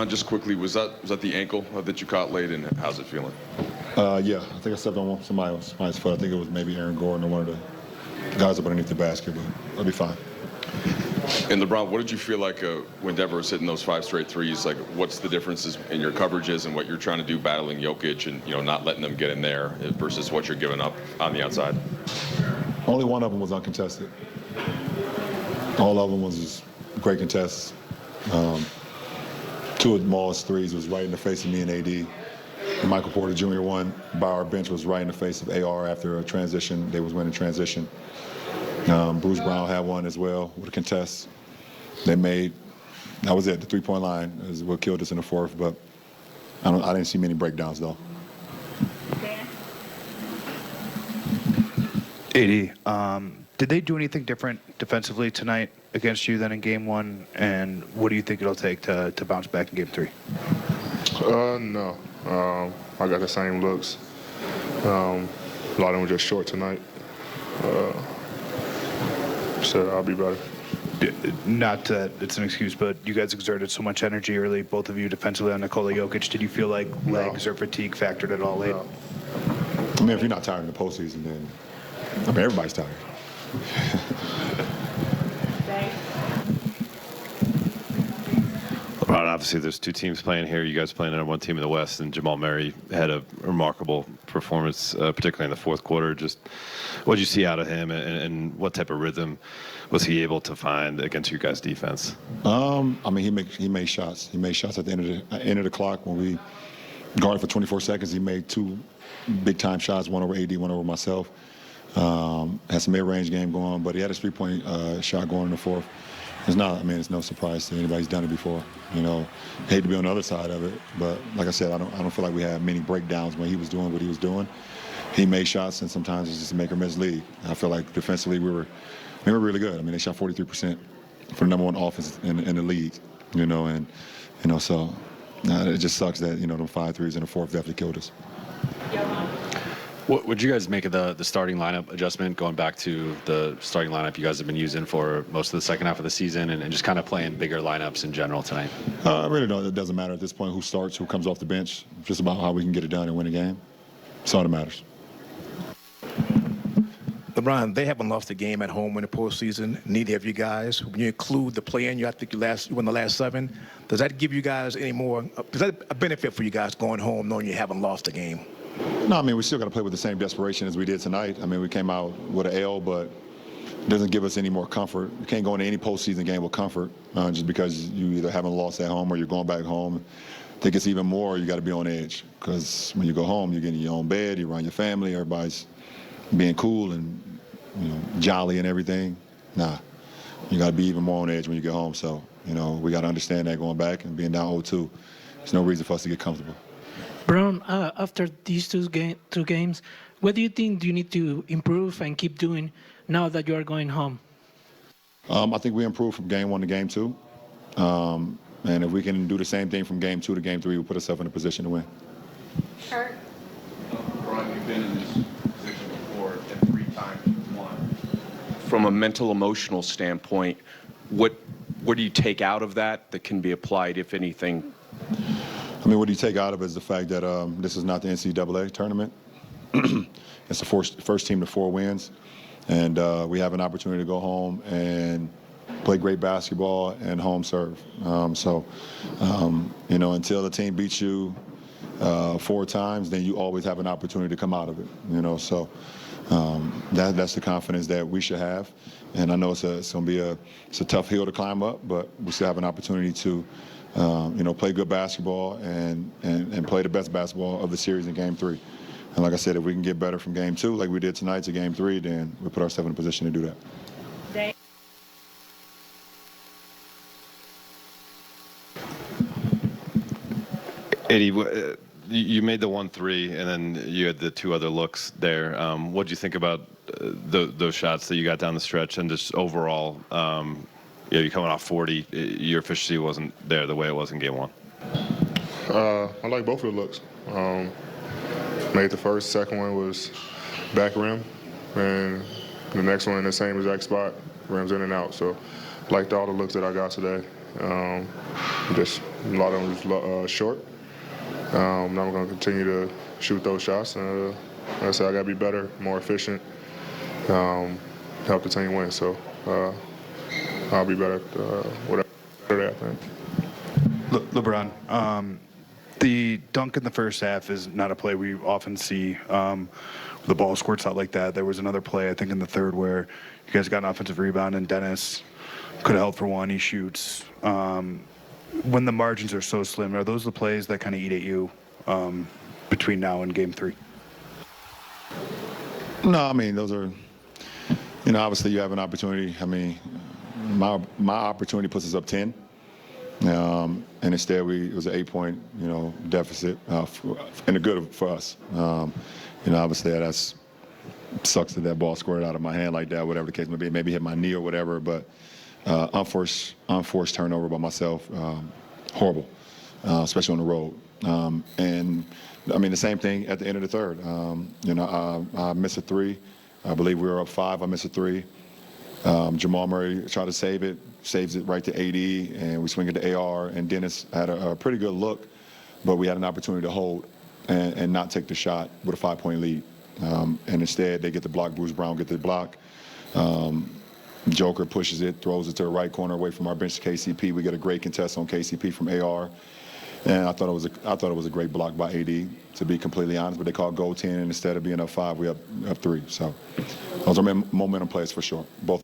LeBron, just quickly, was that the ankle that you caught late, and how's it feeling? Yeah, I think I stepped on somebody's foot. I think it was maybe Aaron Gordon or one of the guys up underneath the basket, but I'll be fine. And LeBron, what did you feel like when Denver was hitting those 5 straight threes? Like, what's the differences in your coverages and what you're trying to do battling Jokic and, not letting them get in there versus what you're giving up on the outside? Only one of them was uncontested. All of them was just great contests. 2 of Maul's threes was right in the face of me and AD. And Michael Porter Jr. one by our bench was right in the face of AR after a transition. They was winning transition. Bruce Brown had one as well with a contest. That was it. The 3-point line is what killed us in the fourth, but I didn't see many breakdowns though. AD, did they do anything different defensively tonight against you than in Game 1? And what do you think it'll take to bounce back in Game 3? No. I got the same looks. A lot of them were just short tonight. So I'll be better. Not that it's an excuse, but you guys exerted so much energy early, both of you defensively on Nikola Jokic. Did you feel like legs or fatigue factored at all late? No. I mean, if you're not tired in the postseason, then everybody's tired. LeBron, obviously there's 2 teams playing here. You guys playing on one team in the West, and Jamal Murray had a remarkable performance, particularly in the fourth quarter. Just what did you see out of him, and what type of rhythm was he able to find against your guys' defense? I mean, he made shots. He made shots at the end of the clock when we guarded for 24 seconds. He made 2 big-time shots, one over AD, one over myself. Had some mid-range game going, but he had a 3-point shot going in the fourth. It's no surprise to anybody who's done it before. Hate to be on the other side of it, but like I said, I don't feel like we had many breakdowns when he was doing what he was doing. He made shots, and sometimes it's just a make or miss league. I feel like defensively we were really good. I mean, they shot 43% for the #1 offense in the league. So it just sucks that them 5 threes in the fourth definitely killed us. What would you guys make of the starting lineup adjustment, going back to the starting lineup you guys have been using for most of the second half of the season, and just kind of playing bigger lineups in general tonight? I really don't. It doesn't matter at this point who starts, who comes off the bench. It's just about how we can get it done and win a game. That's all that matters. LeBron, they haven't lost a game at home in the postseason. Neither have you guys. When you include the play-in, I think you won the last 7. Does that give you guys any more? Is that a benefit for you guys going home knowing you haven't lost a game? No, I mean, we still got to play with the same desperation as we did tonight. I mean, we came out with an L, but it doesn't give us any more comfort. You can't go into any postseason game with comfort just because you either haven't lost at home or you're going back home. I think it's even more you got to be on edge, because when you go home, you're getting your own bed, you're around your family, everybody's being cool and jolly and everything. Nah, you got to be even more on edge when you get home. So, we got to understand that going back and being down 0-2. There's no reason for us to get comfortable. Brown, after these 2 games, what do you think you need to improve and keep doing now that you are going home? I think we improved from Game 1 to Game 2. And if we can do the same thing from Game 2 to Game 3, we'll put ourselves in a position to win. Brian, you've been in this position before, and 3 times you've won. From a mental, emotional standpoint, what do you take out of that can be applied, if anything? I mean, what you take out of it is the fact that this is not the NCAA tournament. It's the first team to 4 wins. And we have an opportunity to go home and play great basketball and home serve. Until the team beats you 4 times, then you always have an opportunity to come out of it. That's the confidence that we should have. And I know it's going to be a tough hill to climb up, but we still have an opportunity to play good basketball and play the best basketball of the series in Game 3. And like I said, if we can get better from Game 2 like we did tonight to Game 3, then we put ourselves in a position to do that. Eddie, you made the 1-3, and then you had the 2 other looks there. What do you think about those shots that you got down the stretch, and just overall, you're coming off 40, your efficiency wasn't there the way it was in Game 1? I like both of the looks. Made the first, second one was back rim, and the next one in the same exact spot, rims in and out. So liked all the looks that I got today. Just A lot of them was short. Now I'm going to continue to shoot those shots. And like I said, I got to be better, more efficient, help the team win. So I'll be better whatever day, I think. LeBron, the dunk in the first half is not a play we often see. The ball squirts out like that. There was another play, I think, in the third where you guys got an offensive rebound and Dennis could have held for one. He shoots. When the margins are so slim, are those the plays that kind of eat at you between now and Game 3? No, I mean, those are, obviously you have an opportunity. I mean, my opportunity puts us up 10. And instead, it was an 8-point, deficit, and a good for us. Obviously that sucks that ball squirted out of my hand like that, whatever the case may be. Maybe hit my knee or whatever, but unforced turnover by myself, horrible, especially on the road. And I mean the same thing at the end of the third. I missed a three. I believe we were up 5. I missed a 3. Jamal Murray tried to save it, saves it right to AD, and we swing it to AR. And Dennis had a pretty good look, but we had an opportunity to hold and not take the shot with a 5-point lead. And instead, they get the block. Bruce Brown get the block. Joker pushes it, throws it to the right corner away from our bench to KCP. We get a great contest on KCP from AR. And I thought it was a great block by AD, to be completely honest. But they called goal 10, and instead of being up 5, we up 3. So those are momentum plays for sure. Both.